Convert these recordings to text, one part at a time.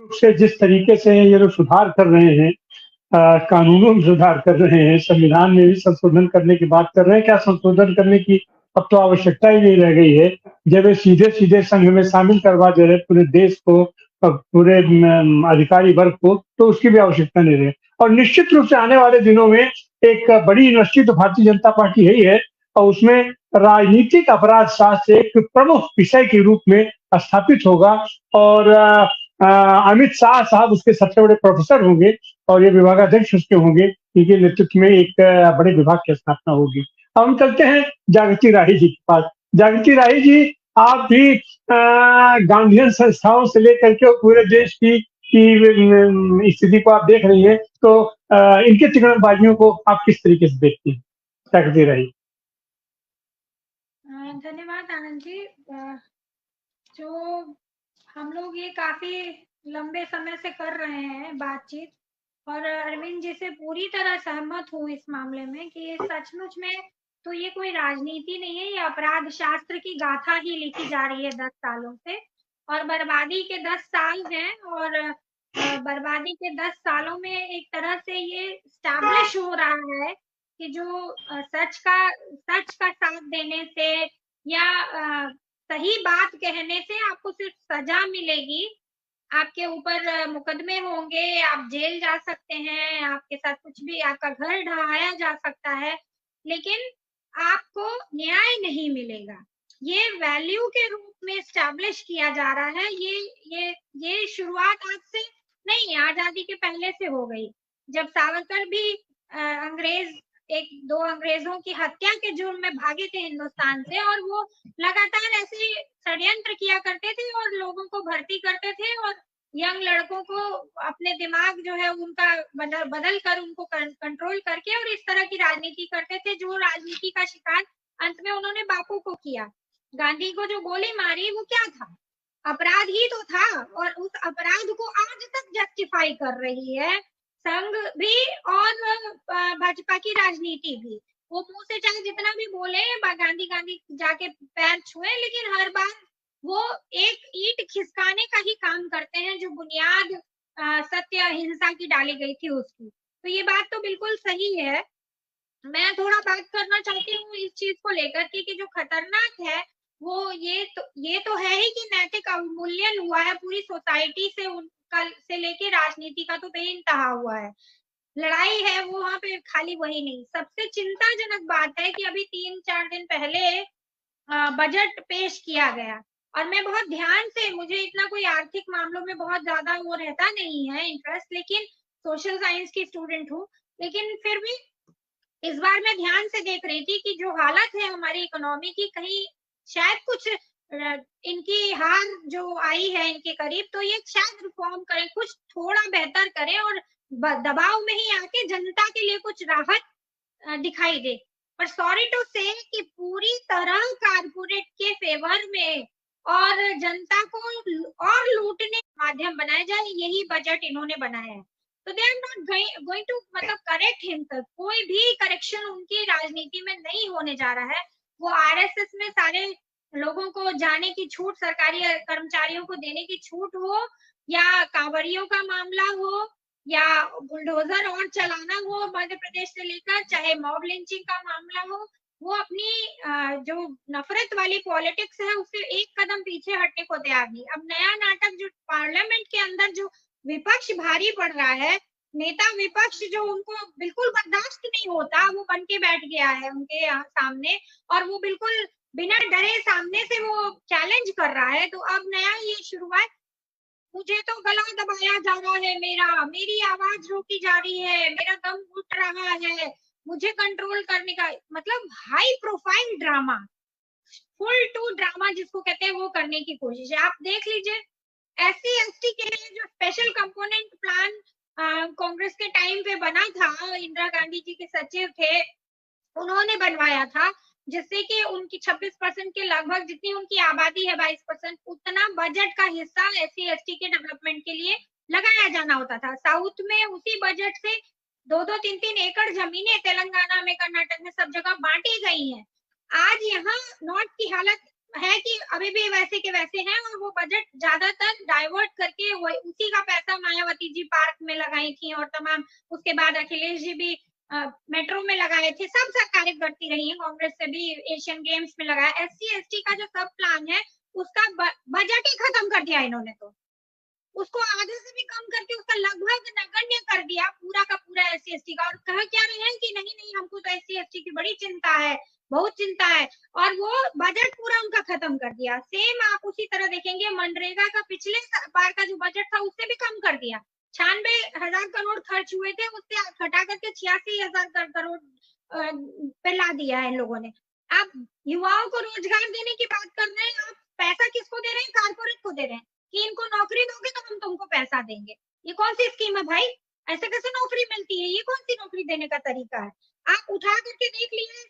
रूप से जिस तरीके से ये लोग सुधार कर रहे हैं, कानूनों में सुधार कर रहे हैं, संविधान में भी संशोधन करने की बात कर रहे हैं, क्या संशोधन करने की अब तो आवश्यकता ही नहीं रह गई है। जब ये सीधे-सीधे संघ में शामिल करवा दे रहे हैं पूरे देश को, पूरे अधिकारी वर्ग को, तो उसकी भी आवश्यकता नहीं रही। और निश्चित रूप से आने वाले दिनों में एक बड़ी यूनिवर्सिटी तो भारतीय जनता पार्टी है ही है, और उसमें राजनीतिक अपराध शास्त्र एक प्रमुख विषय के रूप में स्थापित होगा। और अमित शाह साहब उसके सबसे बड़े प्रोफेसर होंगे, और ये विभागाध्यक्ष उसके होंगे। इनके नेतृत्व में एक बड़े विभाग की स्थापना होगी। अब हम चलते हैं जागृति राही जी के पास। जागृति राही जी, आप भी गांधीयन संस्थाओं से लेकर के पूरे देश की स्थिति को आप देख रही हैं, तो इनके तिकड़मबाजियों को आप किस तरीके से देखती हैं? जागृति राही। धन्यवाद आनंद जी। जो हम लोग ये काफी लंबे समय से कर रहे हैं बातचीत, और अरविंद जी से पूरी तरह सहमत हूँ इस मामले में कि ये सचमुच में तो ये कोई राजनीति नहीं है, ये अपराध शास्त्र की गाथा ही लिखी जा रही है 10 सालों से। और बर्बादी के 10 साल हैं, और बर्बादी के 10 सालों में एक तरह से ये स्टैब्लिश हो रहा है कि जो सच का साथ देने से या सही बात कहने से आपको सिर्फ सजा मिलेगी, आपके ऊपर मुकदमे होंगे, आप जेल जा सकते हैं, आपके साथ कुछ भी, आपका घर ढहाया जा सकता है, लेकिन आपको न्याय नहीं मिलेगा। ये वैल्यू के रूप में स्टैब्लिश किया जा रहा है। ये शुरुआत आज से नहीं, आजादी के पहले से हो गई। जब सावरकर भी अंग्रेज एक दो अंग्रेजों की हत्या के जुर्म में भागे थे हिंदुस्तान से, और वो लगातार ऐसे षड्यंत्र किया करते थे और लोगों को भर्ती करते थे, और यंग लड़कों को अपने दिमाग जो है उनका बदल कर उनको कंट्रोल करके और इस तरह की राजनीति करते थे, जो राजनीति का शिकार अंत में उन्होंने बापू को किया। गांधी को जो गोली मारी वो क्या था? अपराध ही तो था, और उस अपराध को आज तक जस्टिफाई कर रही है संघ भी और भाजपा की राजनीति भी। वो मुंह से चाहे जितना भी बोले, गांधी गांधी जाके पैर छुए, लेकिन हर बार वो एक ईंट खिसकाने का ही काम करते हैं, जो बुनियाद सत्य अहिंसा की डाली गई थी उसकी। तो ये बात तो बिल्कुल सही है। मैं थोड़ा बात करना चाहती हूँ इस चीज को लेकर के कि जो खतरनाक है वो ये तो है ही कि नैतिक अवमूल्यन हुआ है पूरी सोसाइटी से, उनका से लेके राजनीति का तो बेइंतहा हुआ है। लड़ाई है वो वहां पे खाली वही नहीं। सबसे चिंताजनक बात है कि अभी 3-4 दिन पहले बजट पेश किया गया, और मैं बहुत ध्यान से, मुझे इतना कोई आर्थिक मामलों में बहुत ज्यादा वो रहता नहीं है इंटरेस्ट, लेकिन सोशल साइंस की स्टूडेंट हूँ, लेकिन फिर भी इस बार मैं ध्यान से देख रही थी कि जो हालत है हमारी इकोनॉमी की, कहीं शायद कुछ इनकी हार जो आई है इनके करीब, तो ये शायद रिफॉर्म करें, कुछ थोड़ा बेहतर करें और दबाव में ही आके जनता के लिए कुछ राहत दिखाई दे। पर सॉरी टू से कि पूरी तरह कारपोरेट के फेवर में और जनता को और लूटने का माध्यम बनाया जाए, यही बजट इन्होंने बनाया है। तो they are not going to मतलब करेक्ट हिमसेल्फ। कोई भी करेक्शन उनकी राजनीति में नहीं होने जा रहा है। वो आरएसएस में सारे लोगों को जाने की छूट, सरकारी कर्मचारियों को देने की छूट हो, या कांवड़ियों का मामला हो, या बुलडोजर और चलाना हो मध्य प्रदेश से लेकर, चाहे मॉब लिंचिंग का मामला हो, वो अपनी जो नफरत वाली पॉलिटिक्स है उससे एक कदम पीछे हटने को तैयार नहीं। अब नया नाटक जो पार्लियामेंट के अंदर जो विपक्ष भारी पड़ रहा है, नेता विपक्ष जो उनको बिल्कुल बर्दाश्त नहीं होता, वो बन के बैठ गया है उनके सामने, और वो बिल्कुल बिना डरे सामने से वो चैलेंज कर रहा है। तो अब नया ये शुरुआत, मुझे तो गला दबाया जा रहा है, मेरी आवाज रोकी जा रही है, मेरा दम घुट रहा है, मुझे कंट्रोल करने का, मतलब high profile drama, full too drama जिसको कहते हैं, वो करने की कोशिश है। आप देख लीजिए, SC/ST के लिए जो स्पेशल कंपोनेंट प्लान कांग्रेस के टाइम पे बना था, इंदिरा गांधी जी के सचिव थे, उन्होंने बनवाया था, जिससे कि उनकी 26% के लगभग, जितनी उनकी आबादी है 22%, उतना बजट का हिस्सा SC/ST के डेवलपमेंट के लिए लगाया जाना होता था। साउथ में उसी बजट से 2-2, 3-3 एकड़ जमीनें तेलंगाना में, कर्नाटक में, सब जगह बांटी गई हैं। आज यहाँ नॉर्थ की हालत है कि अभी भी वैसे के वैसे हैं, और वो बजट ज्यादातर डाइवर्ट करके वो उसी का पैसा मायावती जी पार्क में लगाई थी, और तमाम उसके बाद अखिलेश जी भी मेट्रो में लगाए थे। सब सरकारें करती रही हैं, कांग्रेस से भी एशियन गेम्स में लगाया। SC ST का जो सब प्लान है उसका बजट ही खत्म कर दिया इन्होंने, तो उसको आधे से भी कम करके उसका लगभग नगण्य कर दिया पूरा का पूरा SC ST का। और कह क्या रहे हैं कि नहीं नहीं हमको तो SC ST की बड़ी चिंता है, बहुत चिंता है, और वो बजट पूरा उनका खत्म कर दिया। सेम आप उसी तरह देखेंगे मनरेगा का पिछले बार का जो बजट था उससे भी कम कर दिया। 96,000 करोड़ खर्च हुए थे, उससे घटा करके 86,000 करोड़ पे ला दिया है इन लोगों ने। आप युवाओं को रोजगार देने की बात कर रहे हैं, आप पैसा किसको दे रहे हैं? कारपोरेट को दे रहे हैं कि इनको नौकरी दोगे तो हम तुमको पैसा देंगे। ये कौन सी स्कीम है भाई? ऐसे कैसे नौकरी मिलती है? ये कौन सी नौकरी देने का तरीका है? आप उठा करके देख लिए,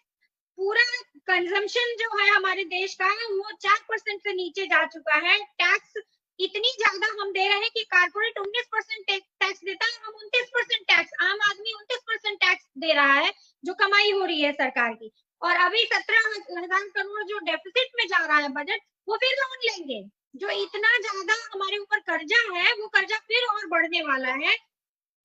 पूरा कंजम्पशन जो है हमारे देश का वो 4% से नीचे जा चुका है। टैक्स इतनी ज्यादा हम दे रहे हैं कि कारपोरेट 19% टैक्स देता है, हम 29% टैक्स, आम आदमी 29% टैक्स दे रहा है जो कमाई हो रही है सरकार की। और अभी 17,000 करोड़ जो डेफिसिट में जा रहा है बजट, वो फिर लोन लेंगे। जो इतना ज्यादा हमारे ऊपर कर्जा है वो कर्जा फिर और बढ़ने वाला है।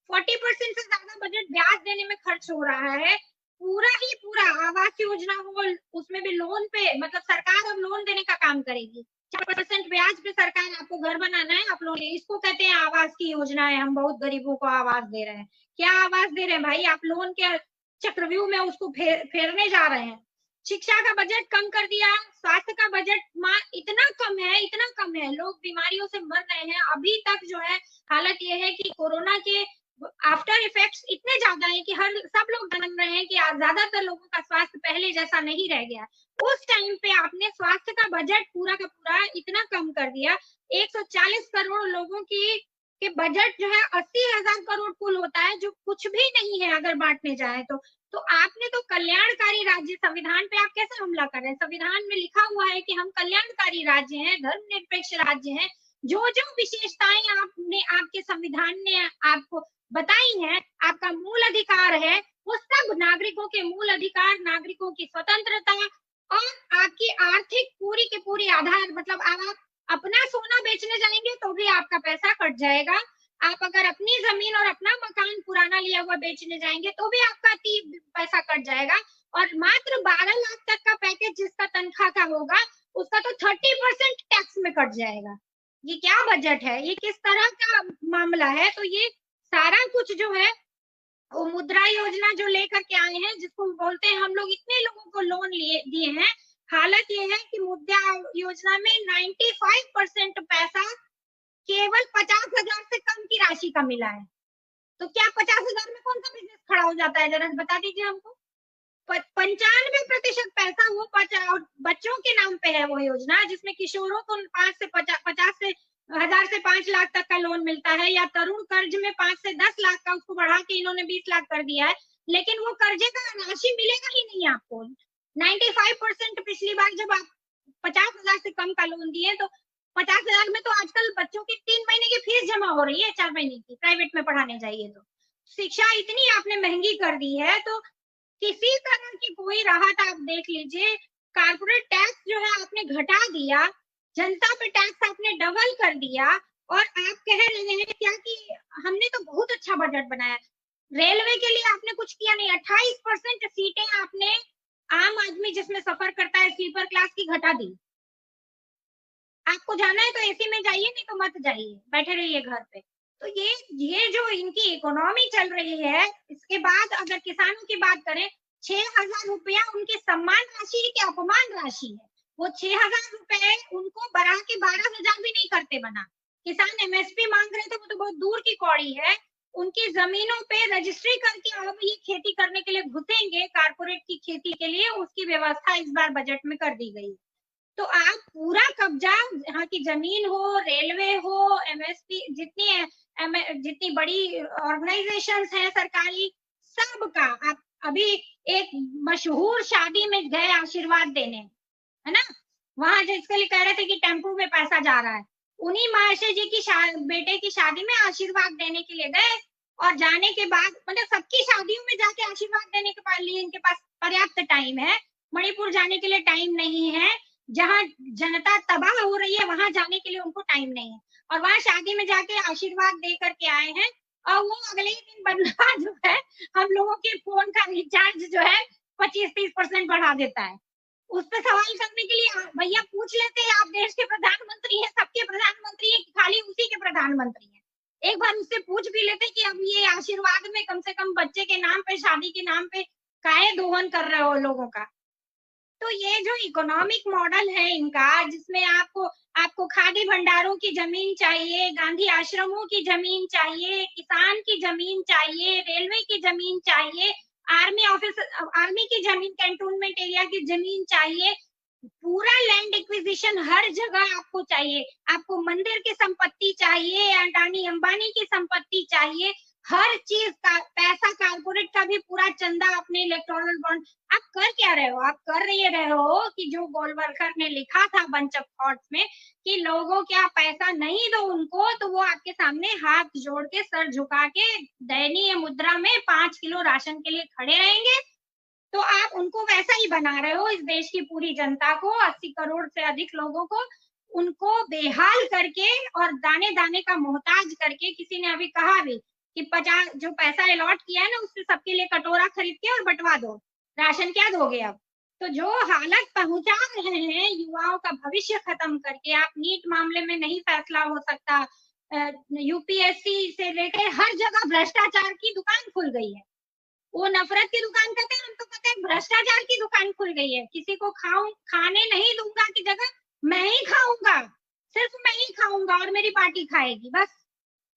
40% से ज्यादा बजट ब्याज देने में खर्च हो रहा है। पूरा ही पूरा आवास योजना हो, उसमें भी लोन पे, मतलब सरकार अब लोन देने का काम करेगी। 4% ब्याज पे सरकार आपको घर बनाना है, आप लोन, इसको कहते हैं आवास की योजना है, हम बहुत गरीबों को आवास दे रहे हैं। क्या आवास दे रहे हैं भाई? आप लोन के चक्रव्यूह में उसको फेरने जा रहे हैं। शिक्षा का बजट कम कर दिया, स्वास्थ्य का बजट इतना कम है, इतना कम है, लोग बीमारियों से मर रहे हैं अभी तक। जो है हालत यह है कि कोरोना के आफ्टर इफेक्ट्स इतने ज्यादा है कि हर सब लोग जान रहे हैं कि ज्यादातर लोगों का स्वास्थ्य पहले जैसा नहीं रह गया। उस टाइम पे आपने स्वास्थ्य का बजट पूरा का पूरा इतना कम कर दिया। 140 करोड़ लोगों की के बजट जो है 80,000 करोड़ कुल होता है, जो कुछ भी नहीं है अगर बांटने जाए तो आपने तो कल्याणकारी राज्य, संविधान पे आप कैसे हमला कर रहे हैं? संविधान में लिखा हुआ है कि हम कल्याणकारी राज्य हैं, धर्मनिरपेक्ष राज्य हैं। जो जो विशेषताएं आपने, आपके संविधान ने आपको बताई हैं, आपका मूल अधिकार है, वो सब नागरिकों के मूल अधिकार, नागरिकों की स्वतंत्रता और आपकी आर्थिक पूरी की पूरी आधार, मतलब आप अपना सोना बेचने जाएंगे तो भी आपका पैसा कट जाएगा। आप अगर अपनी जमीन और अपना मकान पुराना लिया हुआ बेचने जाएंगे तो भी आपका 30 पैसा कट जाएगा। और मात्र 12 लाख तक का पैकेज जिसका तनख्वाह का होगा उसका तो 30% टैक्स में कट जाएगा। ये क्या बजट है? ये किस तरह का मामला है? तो ये सारा कुछ जो है वो मुद्रा योजना जो लेकर के आए हैं, जिसको बोलते हैं हम लोग इतने लोगों को लोन लिए दिए हैं। हालत ये है कि मुद्रा योजना में 95% पैसा केवल 50,000 से कम की राशि का मिला है। तो क्या 50,000 में कौन सा बिजनेस खड़ा हो जाता है? जरा बता दीजिए हमको। 95% पैसा वो बच्चों के नाम पे है वो योजना, जिसमें किशोरों को 5,000 से 5 लाख तक का लोन मिलता है, या तरुण कर्ज में 5 से 10 लाख का, उसको बढ़ा के इन्होंने 20 लाख कर दिया है। लेकिन वो कर्जे का राशि मिलेगा ही नहीं आपको। 95% पिछली बार जब आप 50,000 से कम का लोन दिए तो 50,000 में तो आजकल बच्चों की 3 महीने की फीस जमा हो रही है, 4 महीने की, प्राइवेट में पढ़ाने जाइए तो। शिक्षा इतनी आपने महंगी कर दी है, तो किसी तरह की कोई राहत आप देख लीजिए। कारपोरेट टैक्स जो है आपने घटा दिया, जनता पे टैक्स आपने डबल कर दिया, और आप कह रहे हैं क्या कि हमने तो बहुत अच्छा बजट बनाया। रेलवे के लिए आपने कुछ किया नहीं। 28% सीटें आपने आम आदमी जिसमें सफर करता है स्लीपर क्लास की घटा दी। आपको जाना है तो एसी में जाइए, नहीं तो मत जाइए, बैठे रहिए घर पे। तो ये जो इनकी इकोनॉमी चल रही है, इसके बाद अगर किसानों की बात करें, 6,000 रुपया उनकी सम्मान राशि है कि अपमान राशि है? वो 6,000 रुपए उनको बढ़ा के 12,000 भी नहीं करते बना। किसान MSP मांग रहे थे, वो तो बहुत दूर की कौड़ी है। उनकी जमीनों पे रजिस्ट्री करके अब ये खेती करने के लिए घुसेंगे, कारपोरेट की खेती के लिए, उसकी व्यवस्था इस बार बजट में कर दी गई। तो आप पूरा कब्जा, यहाँ की जमीन हो, रेलवे हो, MSP, जितनी बड़ी ऑर्गेनाइजेशंस हैं सरकारी, सबका आप अभी एक मशहूर शादी में गए आशीर्वाद देने, है ना, वहां जिसके लिए कह रहे थे कि टेम्पो में पैसा जा रहा है, उन्हीं महाशय जी की बेटे की शादी में आशीर्वाद देने के लिए गए, और जाने के बाद, मतलब सबकी शादियों में जाके आशीर्वाद देने के लिए इनके पास पर्याप्त टाइम है, मणिपुर जाने के लिए टाइम नहीं है। जहाँ जनता तबाह हो रही है वहां जाने के लिए उनको टाइम नहीं है, और वहां शादी में जाके आशीर्वाद दे करके आए हैं, और वो अगले ही दिन बंदा जो है हम लोगों के फोन का रिचार्ज जो है 25-30% बढ़ा देता है। उस पर सवाल करने के लिए भैया पूछ लेते हैं, आप देश के प्रधानमंत्री हैं, सबके प्रधानमंत्री है कि खाली उसी के प्रधानमंत्री है? एक बार उससे पूछ भी लेते कि अब ये आशीर्वाद में कम से कम बच्चे के नाम पे, शादी के नाम पे काहे दोहन कर रहे हो लोगों का? तो ये जो इकोनॉमिक मॉडल है इनका, जिसमें आपको आपको खादी भंडारों की जमीन चाहिए, गांधी आश्रमों की जमीन चाहिए, किसान की जमीन चाहिए, रेलवे की जमीन चाहिए, आर्मी ऑफिस, आर्मी की जमीन, कैंटोनमेंट एरिया की जमीन चाहिए, पूरा लैंड एक्विजिशन हर जगह आपको चाहिए, आपको मंदिर की संपत्ति चाहिए, अडानी अंबानी की संपत्ति चाहिए, हर चीज का पैसा, कारपोरेट का भी पूरा चंदा अपने इलेक्टोरल बॉन्ड। आप कर क्या रहे हो? आप कर ये रहे हो कि जो गोलवलकर ने लिखा था बंच ऑफ थॉट्स में कि लोगों क्या पैसा नहीं दो उनको, तो वो आपके सामने हाथ जोड़ के, सर झुका के, दयनीय मुद्रा में 5 किलो राशन के लिए खड़े रहेंगे। तो आप उनको वैसा ही बना रहे हो, इस देश की पूरी जनता को, 80 करोड़ से अधिक लोगों को, उनको बेहाल करके और दाने दाने का मोहताज करके। किसी ने अभी कहा भी कि 50 जो पैसा अलॉट किया है ना, उससे सबके लिए कटोरा खरीद के और बंटवा दो, राशन क्या दोगे अब? तो जो हालत पहुंचा रहे हैं युवाओं का भविष्य खत्म करके, आप नीट मामले में नहीं फैसला हो सकता, यूपीएससी से लेकर हर जगह भ्रष्टाचार की दुकान खुल गई है। वो नफरत की दुकान कहते हैं, हम तो कहते हैं भ्रष्टाचार की दुकान खुल गई है। किसी को खाने नहीं दूंगा की जगह मैं ही खाऊंगा, सिर्फ मैं ही खाऊंगा और मेरी पार्टी खाएगी, बस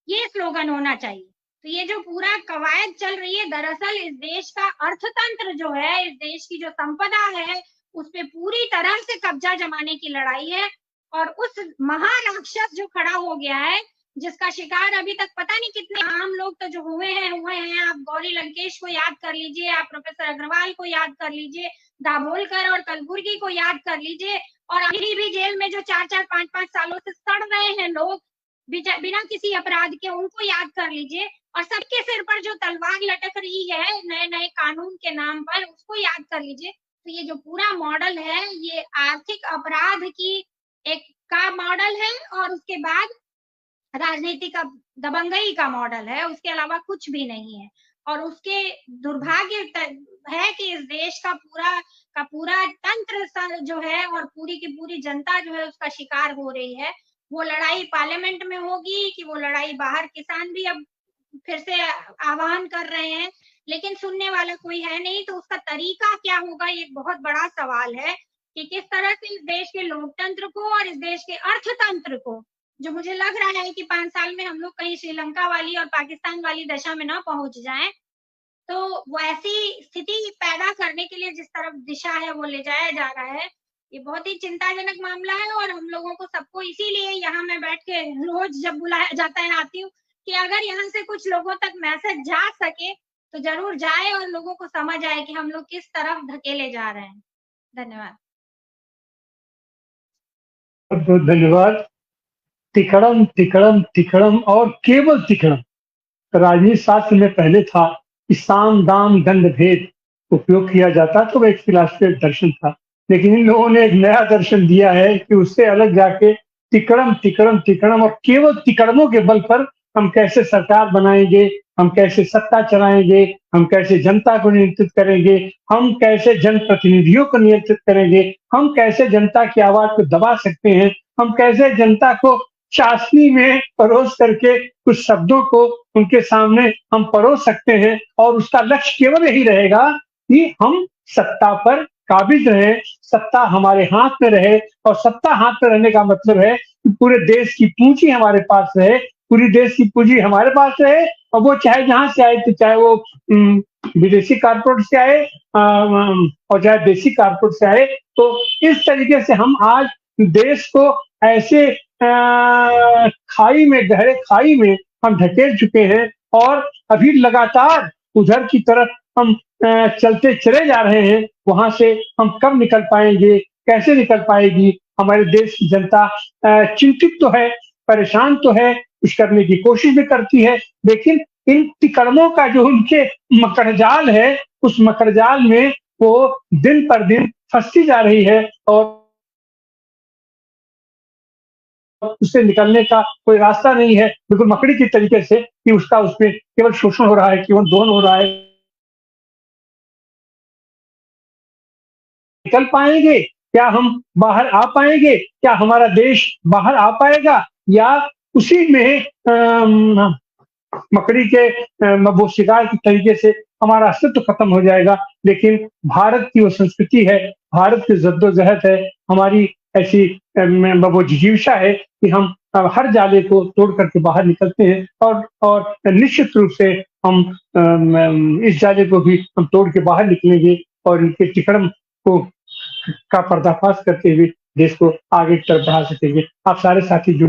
ये स्लोगन होना चाहिए। तो ये जो पूरा कवायद चल रही है, दरअसल इस देश का अर्थतंत्र जो है, इस देश की जो संपदा है, उस पर पूरी तरह से कब्जा जमाने की लड़ाई है। और उस महाराक्षस जो खड़ा हो गया है, जिसका शिकार अभी तक पता नहीं कितने आम लोग तो जो हुए हैं। आप गौरी लंकेश को याद कर लीजिए, आप प्रोफेसर अग्रवाल को याद कर लीजिए, दाभोलकर और कलबुर्गी को याद कर लीजिए, और अभी भी जेल में जो 4-4, 5-5 सालों से सड़ रहे हैं लोग बिना किसी अपराध के, उनको याद कर लीजिए। और सबके सिर पर जो तलवार लटक रही है नए नए कानून के नाम पर, उसको याद कर लीजिए। तो ये जो पूरा मॉडल है, ये आर्थिक अपराध की एक का मॉडल है, और उसके बाद राजनीति का दबंगई का मॉडल है, उसके अलावा कुछ भी नहीं है। और उसके दुर्भाग्य है कि इस देश का पूरा तंत्र जो है, और पूरी की पूरी जनता जो है उसका शिकार हो रही है। वो लड़ाई पार्लियामेंट में होगी कि वो लड़ाई बाहर, किसान भी अब फिर से आह्वान कर रहे हैं, लेकिन सुनने वाला कोई है नहीं। तो उसका तरीका क्या होगा, ये एक बहुत बड़ा सवाल है कि किस तरह से इस देश के लोकतंत्र को और इस देश के अर्थतंत्र को, जो मुझे लग रहा है कि 5 साल में हम लोग कहीं श्रीलंका वाली और पाकिस्तान वाली दशा में ना पहुंच जाएं, तो वैसी स्थिति पैदा करने के लिए जिस तरफ दिशा है वो ले जाया जा रहा है। ये बहुत ही चिंताजनक मामला है, और हम लोगों को सबको इसीलिए यहाँ मैं बैठ के रोज जब बुलाया जाता है आती हूँ कि अगर यहाँ से कुछ लोगों तक मैसेज जा सके तो जरूर जाए, और लोगों को समझ आए कि हम लोग किस तरफ धकेले जा रहे हैं। धन्यवाद। बहुत बहुत धन्यवाद। तिकड़म तिकड़म तिकड़म और केवल तिकड़म। राजनीति शास्त्र में पहले था कि साम दाम दंड भेद उपयोग किया जाता, तो एक फिलासफी दर्शन था। लेकिन इन लोगों ने एक नया दर्शन दिया है कि उससे अलग जाके तिकड़म तिकड़म तिकड़म और केवल तिकड़मों के बल पर हम कैसे सरकार बनाएंगे, हम कैसे सत्ता चलाएंगे, हम कैसे जनता को नियंत्रित करेंगे, हम कैसे जनप्रतिनिधियों को नियंत्रित करेंगे, हम कैसे जनता की आवाज को दबा सकते हैं, हम कैसे जनता को चाशनी में परोस करके कुछ शब्दों को उनके सामने हम परोस सकते हैं। और उसका लक्ष्य केवल यही रहेगा कि हम सत्ता पर काबिज रहे, सत्ता हमारे हाथ में रहे। और सत्ता हाथ में रहने का मतलब है कि पूरे देश की पूंजी हमारे पास रहे, पूरी देश की पूंजी हमारे पास रहे, और वो चाहे जहां से आए, तो चाहे वो विदेशी कारपोरेट से आए और चाहे देशी कारपोरेट से आए। तो इस तरीके से हम आज देश को ऐसे खाई में, गहरे खाई में हम ढकेल चुके हैं, और अभी लगातार उधर की तरफ हम चलते चले जा रहे हैं। वहां से हम कब निकल पाएंगे, कैसे निकल पाएगी? हमारे देश की जनता चिंतित तो है, परेशान तो है, कुछ करने की कोशिश भी करती है, लेकिन इन तिकड़मों का जो उनके मकड़जाल है, उस मकड़जाल में वो दिन पर दिन फंसती जा रही है। और उससे निकलने का कोई रास्ता नहीं है, बिल्कुल मकड़ी के तरीके से कि उसका उसपे केवल शोषण हो रहा है, केवल दोहन हो रहा है। निकल पाएँगे? क्या हम बाहर आ पाएँगे? क्या हमारा देश बाहर आ पाएगा? या उसी में मकड़ी के वो शिकार के तरीके से हमारा अस्तित्व खत्म हो जाएगा। लेकिन भारत की वो संस्कृति है, भारत की जद्दोजहद है, हमारी ऐसी वो जिजीविषा है कि हम हर जाले को तोड़ करके बाहर निकलते हैं और निश्चित रूप से हम इस जाले को भी हम तोड़ के बाहर निकलेंगे और इनके तिकड़म को का पर्दाफाश करते हुए देश को आगे की तरफ बढ़ा सकेंगे। आप सारे साथी जुड़े